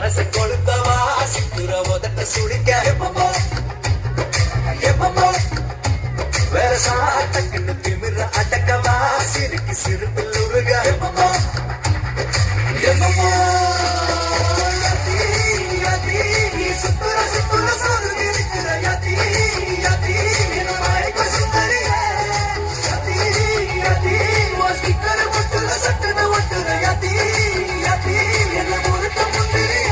மனச கொளுத்தவா சிக்குற உதட்ட சுடிக்க எப்பமோ வேற சாட்டக்குன்னு திமிர அடக்கவா சிறுக்கு சிறுப்பில் உருக எப்பமோ சுத்துற சுத்துற சோறு இருக்கிற யதி யதி என்ன மாயக்க சுந்தரிய யதி யதி வாஸ்திக்கர முட்டுல சட்டுன ஒட்டுற யதி யதி என்ன முறுக்க முந்திரிய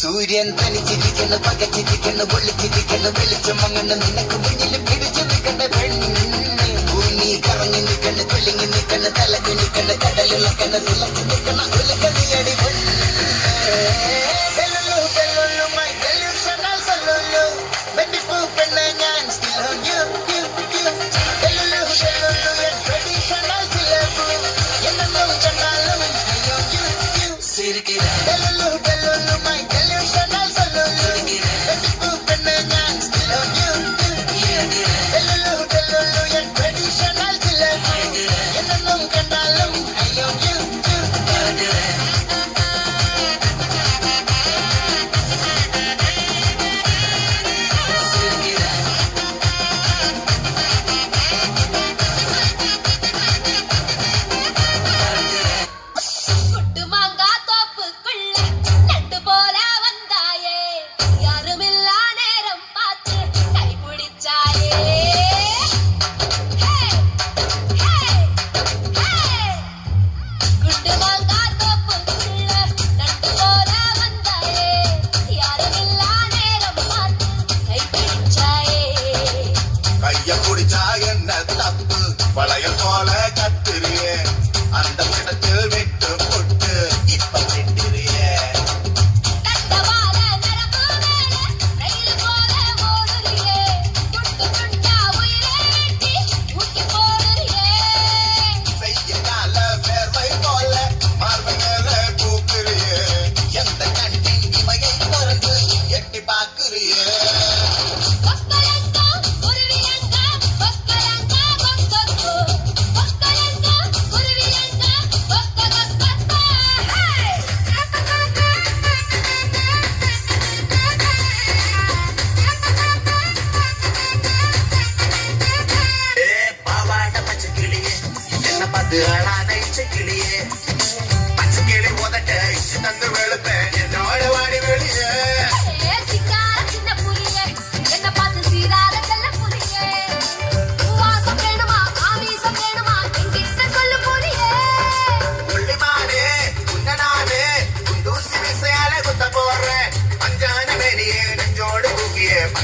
സൂര്യൻ തനിച്ചിരിക്കുന്നു പകച്ചിരിക്കുന്നു പൊള്ളിച്ചിരിക്കുന്നു വെളിച്ചം അങ്ങനെ നിനക്ക് മുന്നിൽ പിടിച്ചു നിൽക്കണ്ട പെണ്ണി ഭൂമി കറങ്ങി നിൽക്കണ്ട കൊല്ലിങ്ങി നിൽക്കണ്ട തലകി നിൽക്കണ്ട കടലിളക്കണ്ട നിലച്ച് നിൽക്കണ ഉലക്കതിയടി പെണ്ണെ ഞാൻ എന്നും കണ്ടാലും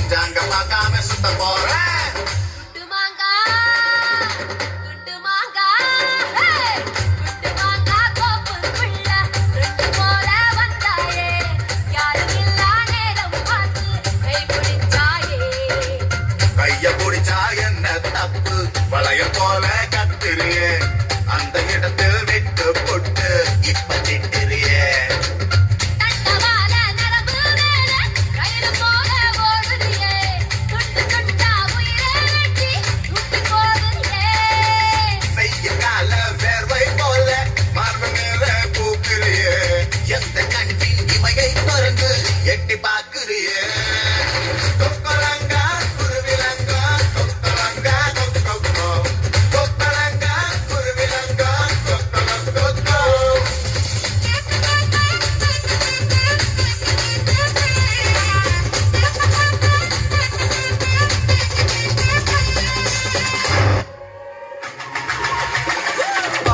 பஞ்சாங்க பார்க்காம சுத்த போறேன் குட்டு மாங்கா குட்டு மாங்கா ஹே குட்டு மாங்கா கோப்புக்குள்ள ரெண்டு போல வந்தாயே யாரும் இல்லா நேரம் பார்த்து கை பிடிச்சாயே கைய புடிச்சா என்ன தப்பு வளையல் போல கத்திரியே அந்த இடத்தில் விட்டு போட்டு இப்ப திட்டிரியே தண்டவாள நரம்பு மேல ரயில் போல ஓடுறியே துண்டு துண்டா உயிரை வெட்டி விட்டு போகுறியே செய்ய கால வேர்வை போல மார்பு மேல பூக்கிறியே எந்த கண்ணின் இமையை திறந்து எட்டி பார்க்கிறியே கொக்கரங்கா குருவிலங்கா கொக்கரங்கா கொக்கொக்கோ கொக்கரங்கா குருவிலங்கா கொக்கொக்கோ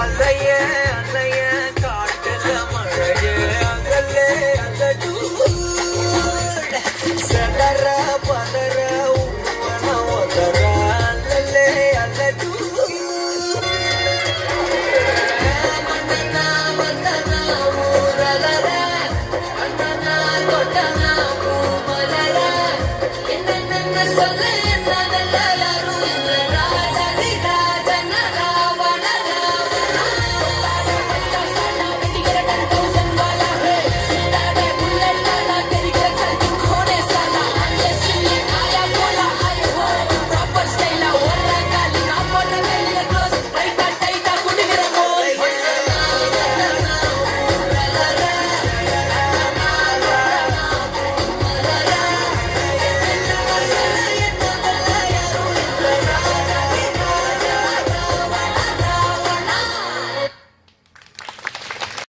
அலையே அலையே காட்டுல மழையே அகலே அகடூட சதற பதற உவன ஒதற அலலே அலடூ வந்தனா வந்தனா ஊரலர வந்தனா கொட்டனா